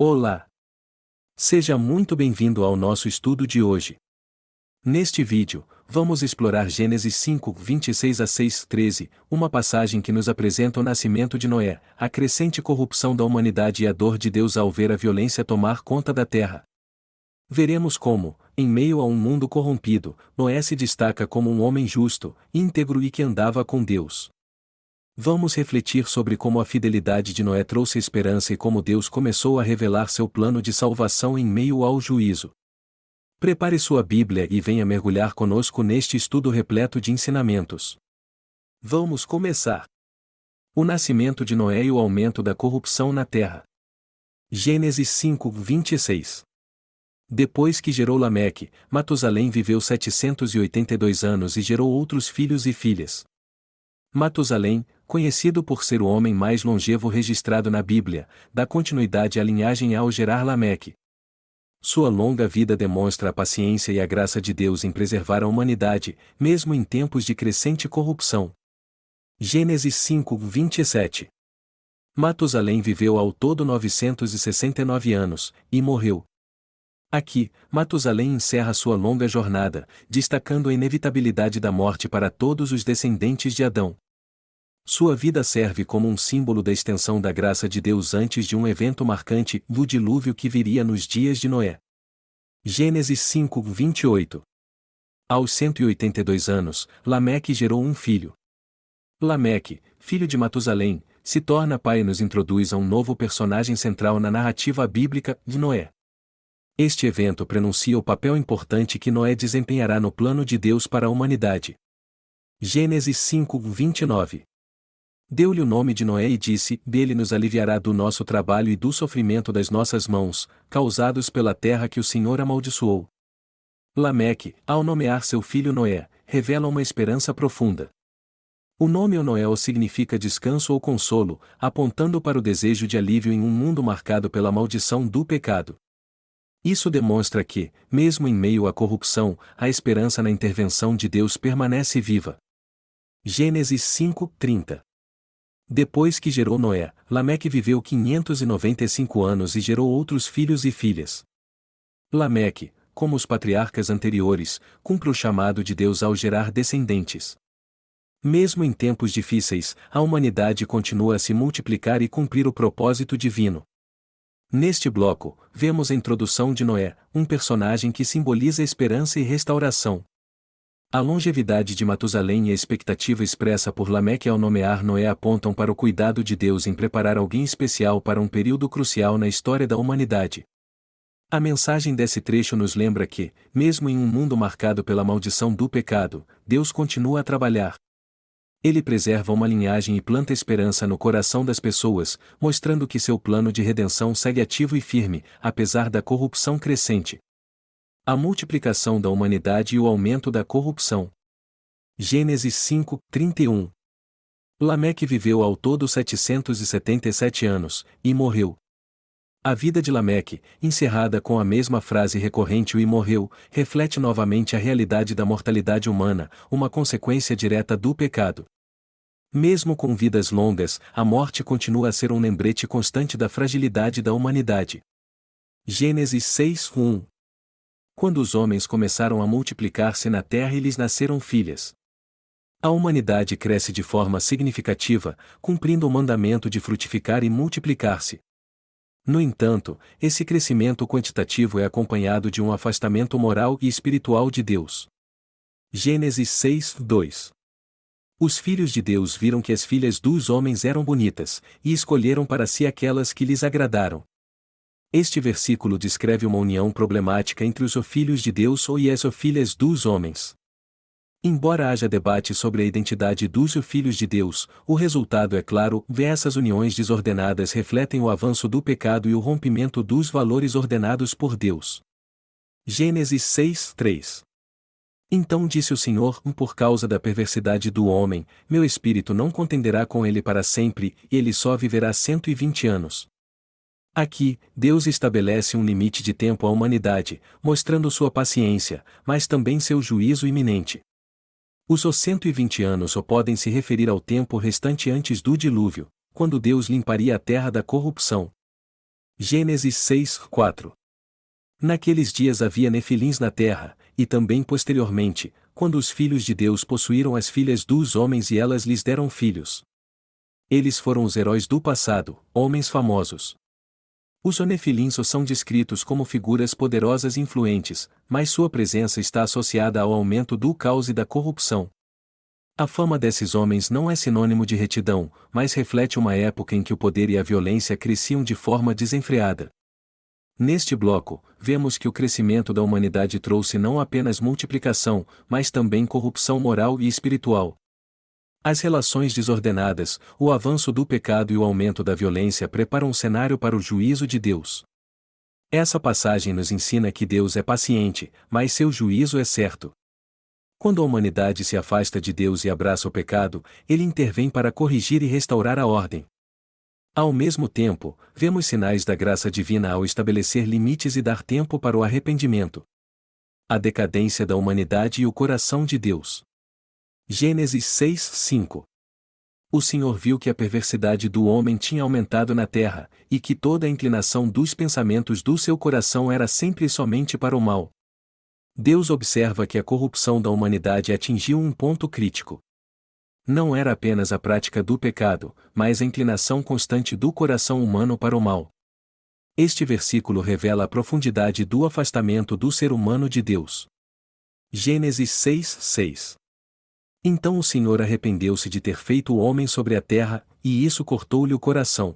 Olá! Seja muito bem-vindo ao nosso estudo de hoje. Neste vídeo, vamos explorar Gênesis 5, 26 a 6, 13, uma passagem que nos apresenta o nascimento de Noé, a crescente corrupção da humanidade e a dor de Deus ao ver a violência tomar conta da terra. Veremos como, em meio a um mundo corrompido, Noé se destaca como um homem justo, íntegro e que andava com Deus. Vamos refletir sobre como a fidelidade de Noé trouxe esperança e como Deus começou a revelar seu plano de salvação em meio ao juízo. Prepare sua Bíblia e venha mergulhar conosco neste estudo repleto de ensinamentos. Vamos começar. O nascimento de Noé e o aumento da corrupção na terra. Gênesis 5, 26. Depois que gerou Lameque, Matusalém viveu 782 anos e gerou outros filhos e filhas. Matusalém, conhecido por ser o homem mais longevo registrado na Bíblia, dá continuidade à linhagem ao gerar Lameque. Sua longa vida demonstra a paciência e a graça de Deus em preservar a humanidade, mesmo em tempos de crescente corrupção. Gênesis 5, 27. Matusalém viveu ao todo 969 anos, e morreu. Aqui, Matusalém encerra sua longa jornada, destacando a inevitabilidade da morte para todos os descendentes de Adão. Sua vida serve como um símbolo da extensão da graça de Deus antes de um evento marcante, o dilúvio que viria nos dias de Noé. Gênesis 5, 28. Aos 182 anos, Lameque gerou um filho. Lameque, filho de Matusalém, se torna pai e nos introduz a um novo personagem central na narrativa bíblica, de Noé. Este evento prenuncia o papel importante que Noé desempenhará no plano de Deus para a humanidade. Gênesis 5, 29. Deu-lhe o nome de Noé e disse: dele nos aliviará do nosso trabalho e do sofrimento das nossas mãos, causados pela terra que o Senhor amaldiçoou. Lameque, ao nomear seu filho Noé, revela uma esperança profunda. O nome Noel significa descanso ou consolo, apontando para o desejo de alívio em um mundo marcado pela maldição do pecado. Isso demonstra que, mesmo em meio à corrupção, a esperança na intervenção de Deus permanece viva. Gênesis 5, 30. Depois que gerou Noé, Lameque viveu 595 anos e gerou outros filhos e filhas. Lameque, como os patriarcas anteriores, cumpre o chamado de Deus ao gerar descendentes. Mesmo em tempos difíceis, a humanidade continua a se multiplicar e cumprir o propósito divino. Neste bloco, vemos a introdução de Noé, um personagem que simboliza esperança e restauração. A longevidade de Matusalém e a expectativa expressa por Lameque ao nomear Noé apontam para o cuidado de Deus em preparar alguém especial para um período crucial na história da humanidade. A mensagem desse trecho nos lembra que, mesmo em um mundo marcado pela maldição do pecado, Deus continua a trabalhar. Ele preserva uma linhagem e planta esperança no coração das pessoas, mostrando que seu plano de redenção segue ativo e firme, apesar da corrupção crescente. A multiplicação da humanidade e o aumento da corrupção. Gênesis 5, 31. Lameque viveu ao todo 777 anos, e morreu. A vida de Lameque, encerrada com a mesma frase recorrente o e morreu, reflete novamente a realidade da mortalidade humana, uma consequência direta do pecado. Mesmo com vidas longas, a morte continua a ser um lembrete constante da fragilidade da humanidade. Gênesis 6, 1. Quando os homens começaram a multiplicar-se na terra e lhes nasceram filhas. A humanidade cresce de forma significativa, cumprindo o mandamento de frutificar e multiplicar-se. No entanto, esse crescimento quantitativo é acompanhado de um afastamento moral e espiritual de Deus. Gênesis 6, 2. Os filhos de Deus viram que as filhas dos homens eram bonitas, e escolheram para si aquelas que lhes agradaram. Este versículo descreve uma união problemática entre os filhos de Deus e as filhas dos homens. Embora haja debate sobre a identidade dos filhos de Deus, o resultado é claro: essas uniões desordenadas refletem o avanço do pecado e o rompimento dos valores ordenados por Deus. Gênesis 6, 3. Então disse o Senhor: por causa da perversidade do homem, meu espírito não contenderá com ele para sempre, e ele só viverá 120 anos. Aqui, Deus estabelece um limite de tempo à humanidade, mostrando sua paciência, mas também seu juízo iminente. Os 120 anos podem se referir ao tempo restante antes do dilúvio, quando Deus limparia a terra da corrupção. Gênesis 6:4. Naqueles dias havia nefilins na terra, e também posteriormente, quando os filhos de Deus possuíram as filhas dos homens e elas lhes deram filhos. Eles foram os heróis do passado, homens famosos. Os onefilins são descritos como figuras poderosas e influentes, mas sua presença está associada ao aumento do caos e da corrupção. A fama desses homens não é sinônimo de retidão, mas reflete uma época em que o poder e a violência cresciam de forma desenfreada. Neste bloco, vemos que o crescimento da humanidade trouxe não apenas multiplicação, mas também corrupção moral e espiritual. As relações desordenadas, o avanço do pecado e o aumento da violência preparam um cenário para o juízo de Deus. Essa passagem nos ensina que Deus é paciente, mas seu juízo é certo. Quando a humanidade se afasta de Deus e abraça o pecado, Ele intervém para corrigir e restaurar a ordem. Ao mesmo tempo, vemos sinais da graça divina ao estabelecer limites e dar tempo para o arrependimento. A decadência da humanidade e o coração de Deus. Gênesis 6:5. O Senhor viu que a perversidade do homem tinha aumentado na terra, e que toda a inclinação dos pensamentos do seu coração era sempre e somente para o mal. Deus observa que a corrupção da humanidade atingiu um ponto crítico. Não era apenas a prática do pecado, mas a inclinação constante do coração humano para o mal. Este versículo revela a profundidade do afastamento do ser humano de Deus. Gênesis 6:6. Então o Senhor arrependeu-se de ter feito o homem sobre a terra, e isso cortou-lhe o coração.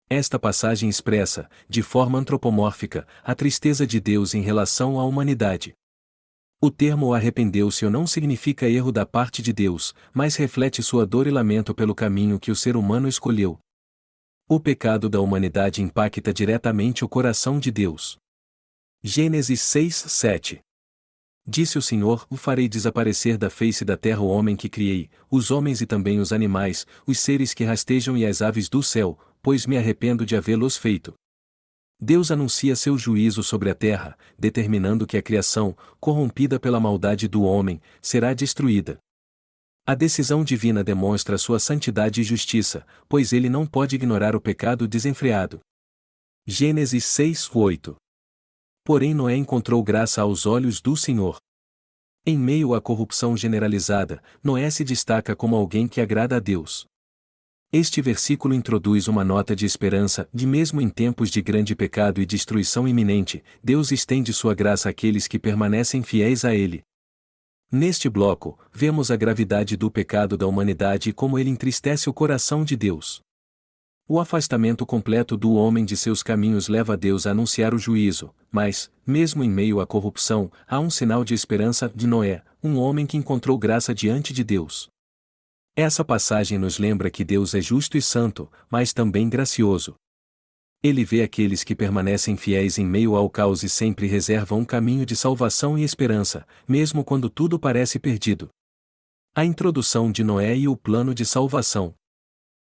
Esta passagem expressa, de forma antropomórfica, a tristeza de Deus em relação à humanidade. O termo arrependeu-se não significa erro da parte de Deus, mas reflete sua dor e lamento pelo caminho que o ser humano escolheu. O pecado da humanidade impacta diretamente o coração de Deus. Gênesis 6:7. Disse o Senhor: o farei desaparecer da face da terra o homem que criei, os homens e também os animais, os seres que rastejam e as aves do céu, pois me arrependo de havê-los feito. Deus anuncia seu juízo sobre a terra, determinando que a criação, corrompida pela maldade do homem, será destruída. A decisão divina demonstra sua santidade e justiça, pois ele não pode ignorar o pecado desenfreado. Gênesis 6:8. Porém Noé encontrou graça aos olhos do Senhor. Em meio à corrupção generalizada, Noé se destaca como alguém que agrada a Deus. Este versículo introduz uma nota de esperança, de mesmo em tempos de grande pecado e destruição iminente, Deus estende sua graça àqueles que permanecem fiéis a Ele. Neste bloco, vemos a gravidade do pecado da humanidade e como ele entristece o coração de Deus. O afastamento completo do homem de seus caminhos leva Deus a anunciar o juízo, mas, mesmo em meio à corrupção, há um sinal de esperança de Noé, um homem que encontrou graça diante de Deus. Essa passagem nos lembra que Deus é justo e santo, mas também gracioso. Ele vê aqueles que permanecem fiéis em meio ao caos e sempre reserva um caminho de salvação e esperança, mesmo quando tudo parece perdido. A introdução de Noé e o plano de salvação.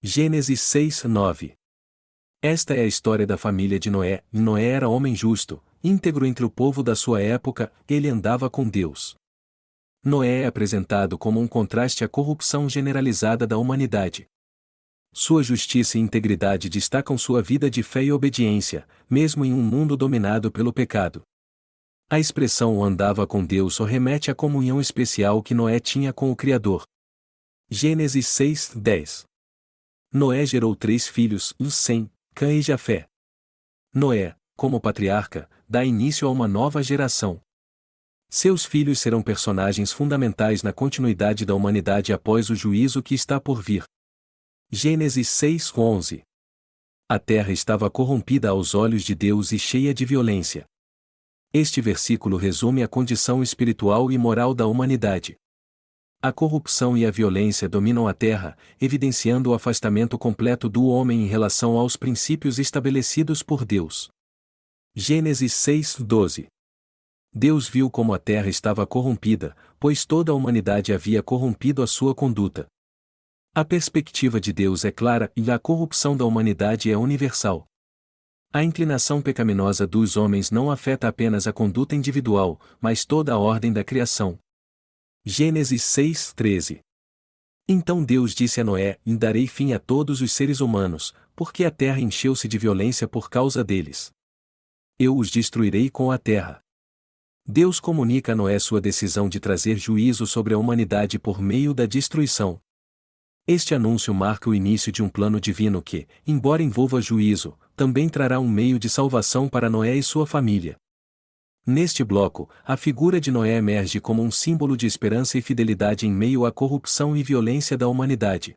Gênesis 6:9. Esta é a história da família de Noé. Noé era homem justo, íntegro entre o povo da sua época, ele andava com Deus. Noé é apresentado como um contraste à corrupção generalizada da humanidade. Sua justiça e integridade destacam sua vida de fé e obediência, mesmo em um mundo dominado pelo pecado. A expressão andava com Deus remete à comunhão especial que Noé tinha com o Criador. Gênesis 6:10. Noé gerou 3 filhos, Sem, Cã e Jafé. Noé, como patriarca, dá início a uma nova geração. Seus filhos serão personagens fundamentais na continuidade da humanidade após o juízo que está por vir. Gênesis 6:11. A terra estava corrompida aos olhos de Deus e cheia de violência. Este versículo resume a condição espiritual e moral da humanidade. A corrupção e a violência dominam a terra, evidenciando o afastamento completo do homem em relação aos princípios estabelecidos por Deus. Gênesis 6:12. Deus viu como a terra estava corrompida, pois toda a humanidade havia corrompido a sua conduta. A perspectiva de Deus é clara e a corrupção da humanidade é universal. A inclinação pecaminosa dos homens não afeta apenas a conduta individual, mas toda a ordem da criação. Gênesis 6:13. Então Deus disse a Noé: darei fim a todos os seres humanos, porque a terra encheu-se de violência por causa deles. Eu os destruirei com a terra. Deus comunica a Noé sua decisão de trazer juízo sobre a humanidade por meio da destruição. Este anúncio marca o início de um plano divino que, embora envolva juízo, também trará um meio de salvação para Noé e sua família. Neste bloco, a figura de Noé emerge como um símbolo de esperança e fidelidade em meio à corrupção e violência da humanidade.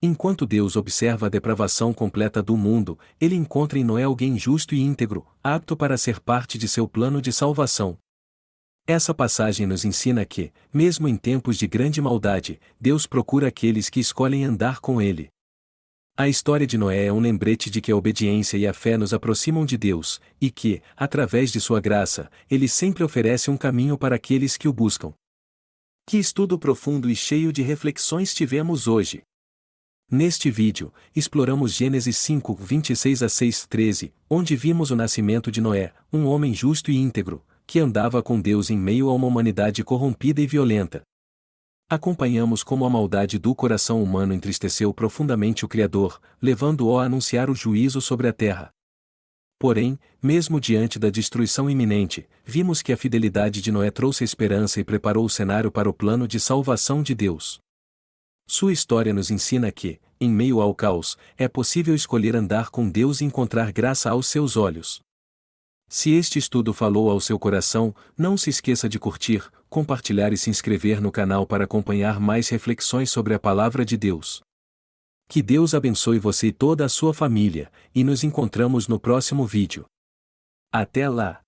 Enquanto Deus observa a depravação completa do mundo, ele encontra em Noé alguém justo e íntegro, apto para ser parte de seu plano de salvação. Essa passagem nos ensina que, mesmo em tempos de grande maldade, Deus procura aqueles que escolhem andar com ele. A história de Noé é um lembrete de que a obediência e a fé nos aproximam de Deus, e que, através de sua graça, ele sempre oferece um caminho para aqueles que o buscam. Que estudo profundo e cheio de reflexões tivemos hoje! Neste vídeo, exploramos Gênesis 5, 26 a 6, 13, onde vimos o nascimento de Noé, um homem justo e íntegro, que andava com Deus em meio a uma humanidade corrompida e violenta. Acompanhamos como a maldade do coração humano entristeceu profundamente o Criador, levando-o a anunciar o juízo sobre a terra. Porém, mesmo diante da destruição iminente, vimos que a fidelidade de Noé trouxe esperança e preparou o cenário para o plano de salvação de Deus. Sua história nos ensina que, em meio ao caos, é possível escolher andar com Deus e encontrar graça aos seus olhos. Se este estudo falou ao seu coração, não se esqueça de curtir, compartilhar e se inscrever no canal para acompanhar mais reflexões sobre a Palavra de Deus. Que Deus abençoe você e toda a sua família, e nos encontramos no próximo vídeo. Até lá!